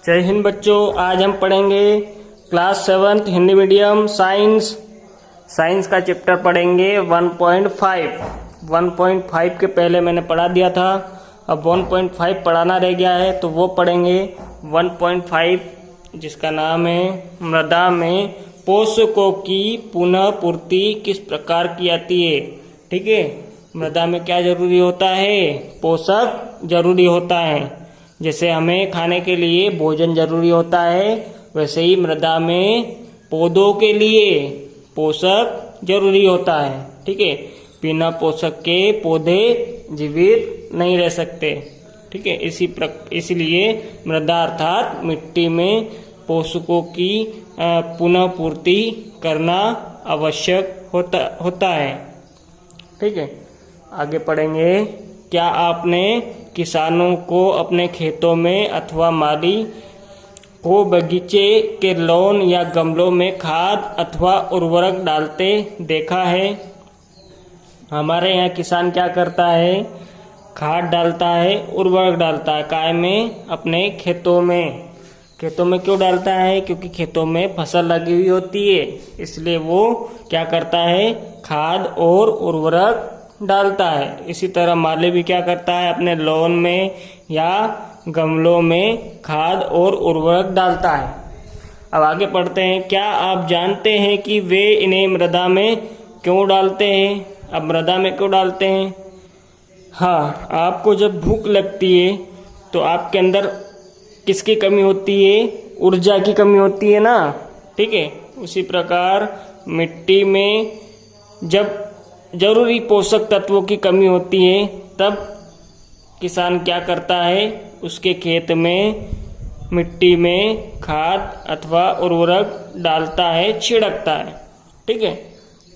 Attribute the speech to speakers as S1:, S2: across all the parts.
S1: जय हिंद बच्चों। आज हम पढ़ेंगे क्लास 7 हिंदी मीडियम साइंस का चैप्टर पढ़ेंगे 1.5। 1.5 के पहले मैंने पढ़ा दिया था, अब 1.5 पढ़ाना रह गया है तो वो पढ़ेंगे 1.5, जिसका नाम है मृदा में पोषकों की पुनः पूर्ति किस प्रकार की जाती है। ठीक है, मृदा में क्या जरूरी होता है? पोषक जरूरी होता है। जैसे हमें खाने के लिए भोजन जरूरी होता है, वैसे ही मृदा में पौधों के लिए पोषक जरूरी होता है। ठीक है, बिना पोषक के पौधे जीवित नहीं रह सकते। ठीक है, इसीलिए मृदा अर्थात मिट्टी में पोषकों की पुनः पूर्ति करना आवश्यक होता है। ठीक है, आगे पढ़ेंगे। क्या आपने किसानों को अपने खेतों में अथवा माली को बगीचे के लॉन या गमलों में खाद अथवा उर्वरक डालते देखा है? हमारे यहाँ किसान क्या करता है? खाद डालता है, उर्वरक डालता है। काय में? अपने खेतों में। खेतों में क्यों डालता है? क्योंकि खेतों में फसल लगी हुई होती है, इसलिए वो क्या करता है? खाद और उर्वरक डालता है। इसी तरह माली भी क्या करता है? अपने लॉन में या गमलों में खाद और उर्वरक डालता है। अब आगे पढ़ते हैं। क्या आप जानते हैं कि वे इन्हें मृदा में क्यों डालते हैं? अब मृदा में क्यों डालते हैं? हाँ, आपको जब भूख लगती है तो आपके अंदर किसकी कमी होती है? ऊर्जा की कमी होती है ना। ठीक है, उसी प्रकार मिट्टी में जब जरूरी पोषक तत्वों की कमी होती है तब किसान क्या करता है? उसके खेत में मिट्टी में खाद अथवा उर्वरक डालता है, छिड़कता है। ठीक है,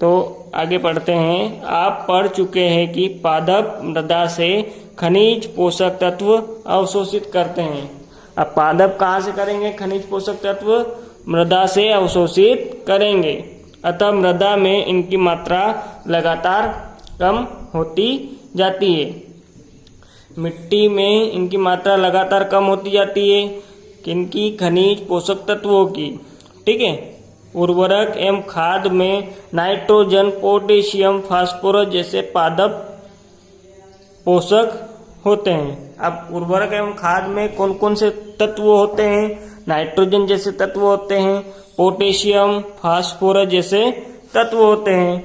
S1: तो आगे पढ़ते हैं। आप पढ़ चुके हैं कि पादप मृदा से खनिज पोषक तत्व अवशोषित करते हैं। अब पादप कहाँ से करेंगे? खनिज पोषक तत्व मृदा से अवशोषित करेंगे, अतः मृदा में इनकी मात्रा लगातार कम होती जाती है। मिट्टी में इनकी मात्रा लगातार कम होती जाती है। किनकी? खनिज पोषक तत्वों की। ठीक है, उर्वरक एवं खाद में नाइट्रोजन, पोटेशियम, फास्फोरस जैसे पादप पोषक होते हैं। अब उर्वरक एवं खाद में कौन कौन से तत्व होते हैं? नाइट्रोजन जैसे तत्व होते हैं, पोटेशियम, फास्फोरस जैसे तत्व होते हैं।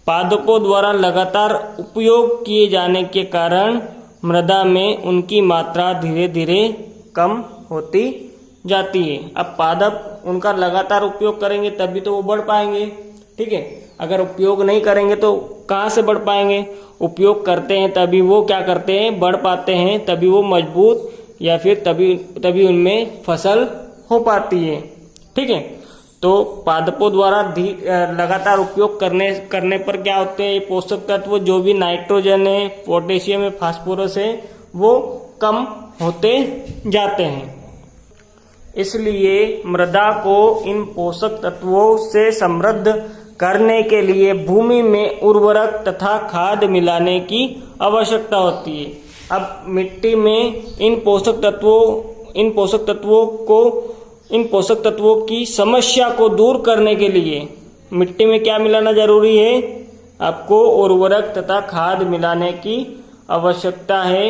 S1: पादपों द्वारा लगातार उपयोग किए जाने के कारण मृदा में उनकी मात्रा धीरे धीरे कम होती जाती है। अब पादप उनका लगातार उपयोग करेंगे तभी तो वो बढ़ पाएंगे। ठीक है, अगर उपयोग नहीं करेंगे तो कहाँ से बढ़ पाएंगे? उपयोग करते हैं तभी वो क्या करते हैं? बढ़ पाते हैं, तभी वो मजबूत या फिर तभी उनमें फसल हो पाती है। ठीक है, तो पादपों द्वारा लगातार उपयोग करने पर क्या होते हैं? पोषक तत्व जो भी नाइट्रोजन है, पोटेशियम है, फास्फोरस है, वो कम होते जाते हैं। इसलिए मृदा को इन पोषक तत्वों से समृद्ध करने के लिए भूमि में उर्वरक तथा खाद मिलाने की आवश्यकता होती है। अब मिट्टी में इन पोषक तत्वों की समस्या को दूर करने के लिए मिट्टी में क्या मिलाना जरूरी है? आपको उर्वरक तथा खाद मिलाने की आवश्यकता है।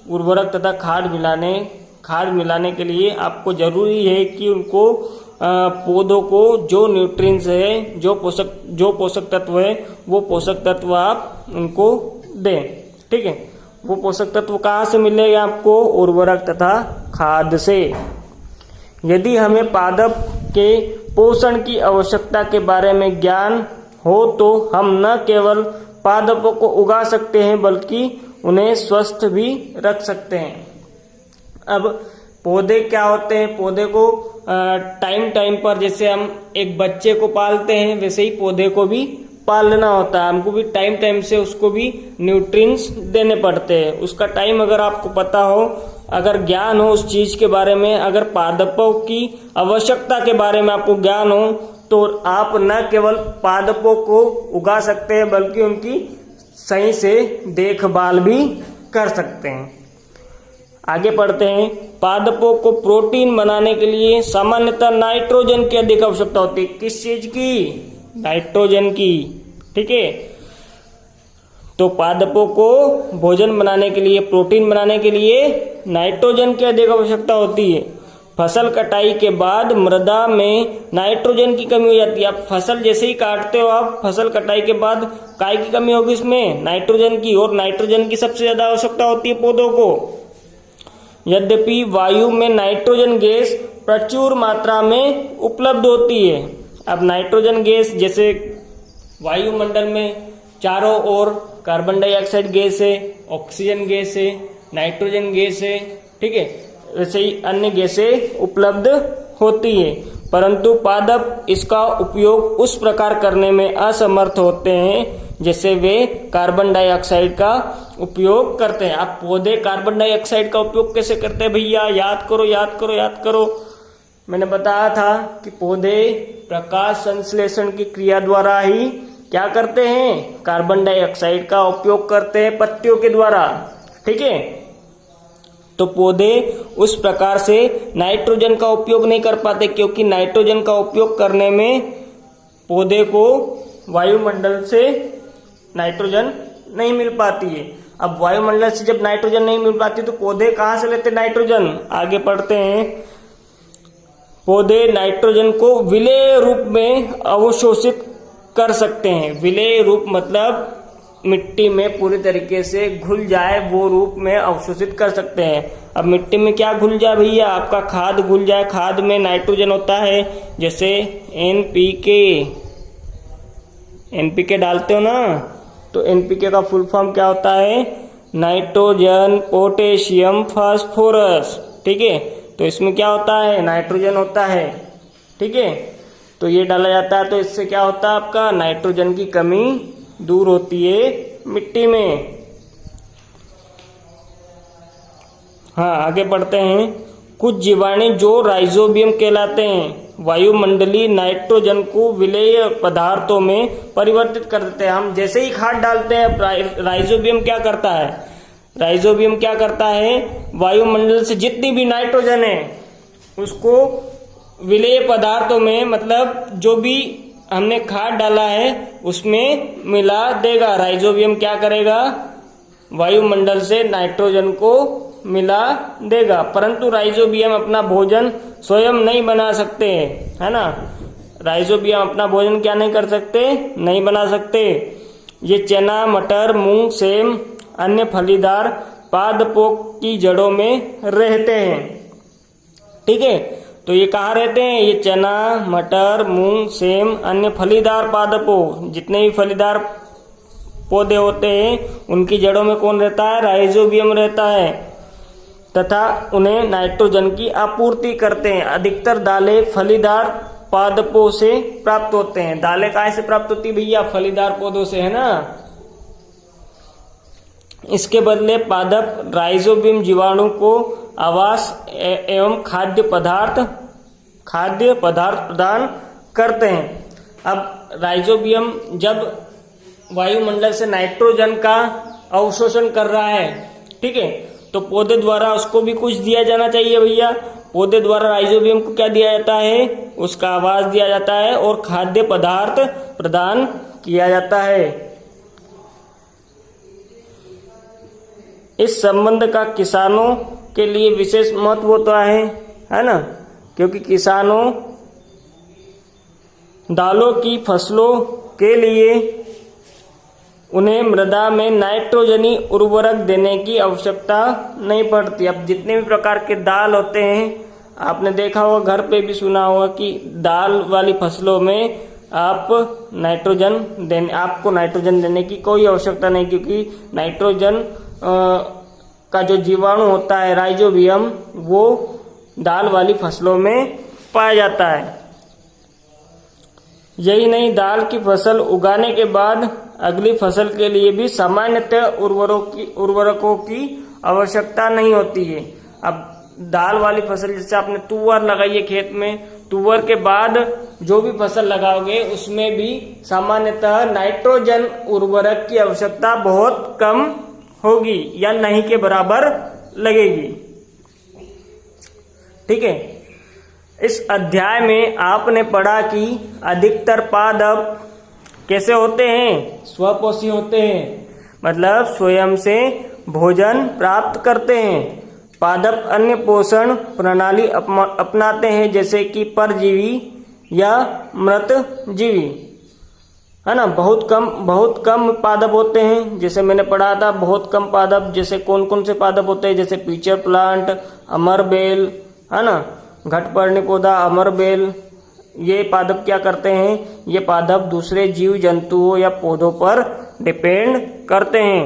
S1: उर्वरक तथा खाद मिलाने के लिए आपको जरूरी है कि उनको पौधों को जो न्यूट्रिएंट्स है, जो पोषक तत्व है, वो पोषक तत्व आप उनको दें। ठीक है, वो पोषक तत्व कहाँ से मिलेगा आपको? उर्वरक तथा खाद से। यदि हमें पादप के पोषण की आवश्यकता के बारे में ज्ञान हो तो हम न केवल पादपों को उगा सकते हैं बल्कि उन्हें स्वस्थ भी रख सकते हैं। अब पौधे क्या होते हैं? पौधे को टाइम पर, जैसे हम एक बच्चे को पालते हैं वैसे ही पौधे को भी पालना होता है। हमको भी टाइम से उसको भी न्यूट्रिएंट्स देने पड़ते हैं। उसका टाइम अगर आपको पता हो, अगर ज्ञान हो उस चीज के बारे में, अगर पादपों की आवश्यकता के बारे में आपको ज्ञान हो तो आप न केवल पादपों को उगा सकते हैं बल्कि उनकी सही से देखभाल भी कर सकते हैं। आगे पढ़ते हैं। पादपों को प्रोटीन बनाने के लिए सामान्यतः नाइट्रोजन की अधिक आवश्यकता होती है। किस चीज की? नाइट्रोजन की। ठीक है, तो पादपों को भोजन बनाने के लिए, प्रोटीन बनाने के लिए नाइट्रोजन की अधिक आवश्यकता होती है। फसल कटाई के बाद मृदा में नाइट्रोजन की कमी हो जाती है। आप फसल जैसे ही काटते हो, आप फसल कटाई के बाद काय की कमी होगी? इसमें नाइट्रोजन की, और नाइट्रोजन की सबसे ज्यादा आवश्यकता होती है पौधों को। यद्यपि वायु में नाइट्रोजन गैस प्रचुर मात्रा में उपलब्ध होती है। अब नाइट्रोजन गैस, जैसे वायुमंडल में चारों ओर कार्बन डाइऑक्साइड गैस है, ऑक्सीजन गैस है, नाइट्रोजन गैस है, ठीक है, वैसे ही अन्य गैसें उपलब्ध होती है, परंतु पादप इसका उपयोग उस प्रकार करने में असमर्थ होते हैं जैसे वे कार्बन डाइऑक्साइड का उपयोग करते हैं। आप पौधे कार्बन डाइऑक्साइड का उपयोग कैसे करते हैं भैया? याद करो, याद करो, याद करो। मैंने बताया था कि पौधे प्रकाश संश्लेषण की क्रिया द्वारा ही क्या करते हैं? कार्बन डाइऑक्साइड का उपयोग करते हैं पत्तियों के द्वारा। ठीक है, तो पौधे उस प्रकार से नाइट्रोजन का उपयोग नहीं कर पाते, क्योंकि नाइट्रोजन का उपयोग करने में पौधे को वायुमंडल से नाइट्रोजन नहीं मिल पाती है। अब वायुमंडल से जब नाइट्रोजन नहीं मिल पाती तो पौधे कहां से लेते नाइट्रोजन? आगे पढ़ते हैं। पौधे नाइट्रोजन को विलेय रूप में अवशोषित कर सकते हैं। विलेय रूप मतलब मिट्टी में पूरी तरीके से घुल जाए, वो रूप में अवशोषित कर सकते हैं। अब मिट्टी में क्या घुल जाए भैया? आपका खाद घुल जाए। खाद में नाइट्रोजन होता है, जैसे एनपीके डालते हो ना, तो एनपीके का फुल फॉर्म क्या होता है? Nitrogen potassium phosphorus. ठीक है, तो इसमें क्या होता है? नाइट्रोजन होता है। ठीक है, तो ये डाला जाता है, तो इससे क्या होता है? आपका नाइट्रोजन की कमी दूर होती है मिट्टी में। हाँ, आगे बढ़ते हैं। कुछ जीवाणु जो राइजोबियम कहलाते हैं वायुमंडलीय नाइट्रोजन को विलेय पदार्थों में परिवर्तित कर देते हैं। हम जैसे ही खाद डालते हैं, राइजोबियम क्या करता है? राइजोबियम क्या करता है? वायुमंडल से जितनी भी नाइट्रोजन है उसको विलेय पदार्थों में, मतलब जो भी हमने खाद डाला है उसमें मिला देगा। राइजोबियम क्या करेगा? वायुमंडल से नाइट्रोजन को मिला देगा, परंतु राइजोबियम अपना भोजन स्वयं नहीं बना सकते, है ना। राइजोबियम अपना भोजन क्या नहीं कर सकते? नहीं बना सकते। ये चना, मटर, मूंग, सेम, अन्य फलीदार पादपों की जड़ों में रहते हैं। ठीक है, तो ये कहाँ रहते हैं? ये चना, मटर, मूंग, सेम, अन्य फलीदार पादपों, जितने भी फलीदार पौधे होते हैं उनकी जड़ों में कौन रहता है? राइजोबियम रहता है, तथा उन्हें नाइट्रोजन की आपूर्ति करते हैं। अधिकतर दालें फलीदार पादपों से प्राप्त होते हैं। दालें कहाँ से प्राप्त होती है भैया? फलीदार पौधों से, है ना। इसके बदले पादप राइजोबियम जीवाणु को आवास एवं खाद्य पदार्थ प्रदान करते हैं। अब राइजोबियम जब वायुमंडल से नाइट्रोजन का अवशोषण कर रहा है, ठीक है, तो पौधे द्वारा उसको भी कुछ दिया जाना चाहिए भैया। पौधे द्वारा राइजोबियम को क्या दिया जाता है? उसका आवास दिया जाता है और खाद्य पदार्थ प्रदान किया जाता है। इस संबंध का किसानों के लिए विशेष महत्व होता है ना, क्योंकि किसानों दालों की फसलों के लिए उन्हें मृदा में नाइट्रोजनी उर्वरक देने की आवश्यकता नहीं पड़ती। अब जितने भी प्रकार के दाल होते हैं, आपने देखा होगा, घर पे भी सुना होगा कि दाल वाली फसलों में आपको नाइट्रोजन देने की कोई आवश्यकता नहीं, क्योंकि नाइट्रोजन का जो जीवाणु होता है राइजोबियम, वो दाल वाली फसलों में पाया जाता है। यही नहीं, दाल की फसल उगाने के बाद अगली फसल के लिए भी सामान्यतः उर्वरकों की आवश्यकता नहीं होती है। अब दाल वाली फसल, जैसे आपने तुअर लगाई है खेत में, तुअर के बाद जो भी फसल लगाओगे उसमें भी सामान्यतः नाइट्रोजन उर्वरक की आवश्यकता बहुत कम होगी या नहीं के बराबर लगेगी। ठीक है। इस अध्याय में आपने पढ़ा कि अधिकतर पादप कैसे होते हैं, स्वपोषी होते हैं, मतलब स्वयं से भोजन प्राप्त करते हैं। पादप अन्य पोषण प्रणाली अपनाते हैं, जैसे कि परजीवी या मृत जीवी, है ना। बहुत कम पादप होते हैं, जैसे मैंने पढ़ा था बहुत कम पादप। जैसे कौन कौन से पादप होते हैं, जैसे पीचर प्लांट, अमरबेल, है ना, घटपर्णी पौधा, अमरबेल। ये पादप क्या करते हैं, ये पादप दूसरे जीव जंतुओं या पौधों पर डिपेंड करते हैं।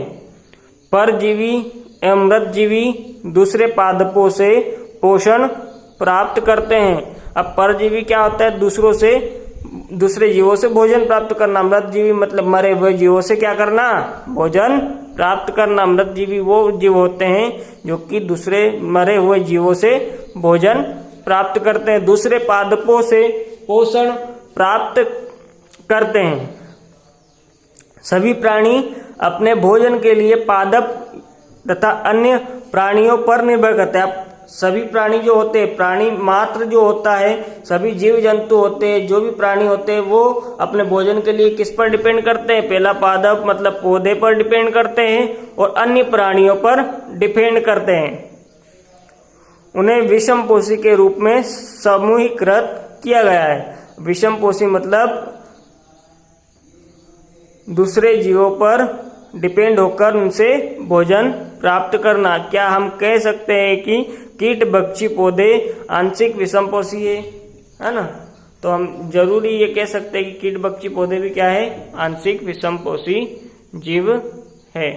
S1: परजीवी एवं मृतजीवी दूसरे पादपों से पोषण प्राप्त करते हैं। अब परजीवी क्या होता है, दूसरे जीवों से भोजन प्राप्त करना। मृतजीवी मतलब मरे हुए जीवों से क्या करना, भोजन प्राप्त करना। मृतजीवी वो जीव होते हैं जो कि दूसरे मरे हुए जीवों से भोजन प्राप्त करते हैं, दूसरे पादपों से पोषण प्राप्त करते हैं। सभी प्राणी अपने भोजन के लिए पादप तथा अन्य प्राणियों पर निर्भर करते हैं। सभी प्राणी जो होते हैं, प्राणी मात्र जो होता है, सभी जीव जंतु होते हैं, जो भी प्राणी होते हैं, वो अपने भोजन के लिए किस पर डिपेंड करते हैं, पहला पादप मतलब पौधे पर डिपेंड करते हैं और अन्य प्राणियों पर डिपेंड करते हैं। उन्हें विषमपोषी के रूप में समूहीकृत किया गया है। विषमपोषी मतलब दूसरे जीवों पर डिपेंड होकर उनसे भोजन प्राप्त करना। क्या हम कह सकते हैं कि कीट भक्षी पौधे आंशिक विषमपोषी है ना। तो हम जरूरी ये कह सकते हैं कि कीट भक्षी पौधे भी क्या है, आंशिक विषमपोषी जीव है।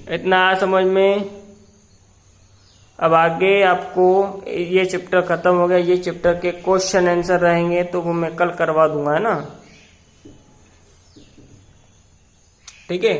S1: इतना समझ में। अब आगे आपको ये चैप्टर खत्म हो गया, ये चैप्टर के क्वेश्चन आंसर रहेंगे तो वो मैं कल करवा दूंगा, है ना। ठीक है।